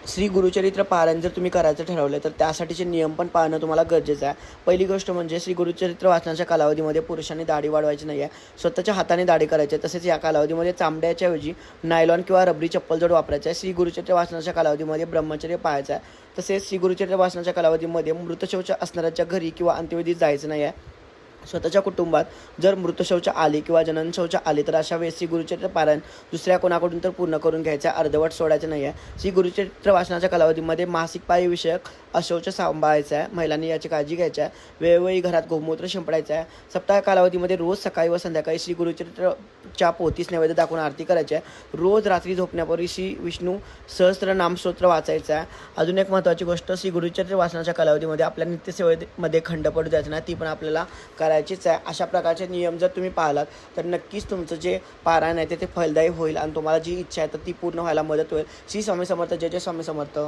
श्री गुरुचरित्र पारायण जर तुम्ही करायचं ठरवलं तर त्यासाठीचे नियम पण पाळणं तुम्हाला गरजेचं आहे. पहिली गोष्ट म्हणजे श्री गुरुचरित्र वाचनाच्या कालावधीमध्ये पुरुषांनी दाढी वाढवायची नाही आहे, स्वतःच्या हाताने दाढी करायची आहे. तसेच या कालावधीमध्ये चामड्याच्या ऐवजी नायलॉन किंवा रबरी चप्पल जोड वापरायचं आहे. श्री गुरुचरित्र वाचनाच्या कालावधीमध्ये ब्रह्मचर्य पाळायचं आहे. तसेच श्री गुरुचरित्र वाचनाच्या कालावधीमध्ये मृतशौच असणाऱ्याच्या घरी किंवा अंत्यविधीत जायचं नाही आहे. स्वतःच्या कुटुंबात जर मृतशौच आली किंवा जननशौच आली तर अशा वेळेस श्री गुरुचरित्र पारायण दुसऱ्या कोणाकडून तर पूर्ण करून घ्यायचं आहे, अर्धवट सोडायचं नाही आहे. श्री गुरुचरित्र वाचनाच्या कालावधीमध्ये मासिक पाळी विषयक अशौच सांभाळायचं आहे, महिलांनी याची काळजी घ्यायची आहे. वेळोवेळी घरात गोमूत्र शिंपडायचं आहे. सप्ताह कालावधीमध्ये रोज सकाळी व संध्याकाळी श्री गुरुचरित्रच्या पोथीस नैवेद्य दाखवून आरती करायची आहे. रोज रात्री झोपण्यापूर्वी श्री विष्णू सहस्त्र नामस्तोत्र वाचायचं आहे. अजून एक महत्त्वाची गोष्ट, श्री गुरुचरित्र वाचनाच्या कालावधीमध्ये आपल्या नित्यसेवेमध्ये खंड पडू द्यायचं नाही, ती पण आपल्याला करायचीच आहे. अशा प्रकारचे नियम जर तुम्ही पाळलात तर नक्कीच तुमचं जे पारायण आहे ते फलदायी होईल आणि तुम्हाला जी इच्छा आहे तर ती पूर्ण व्हायला मदत होईल. श्री स्वामी समर्थ. जय जय स्वामी समर्थ.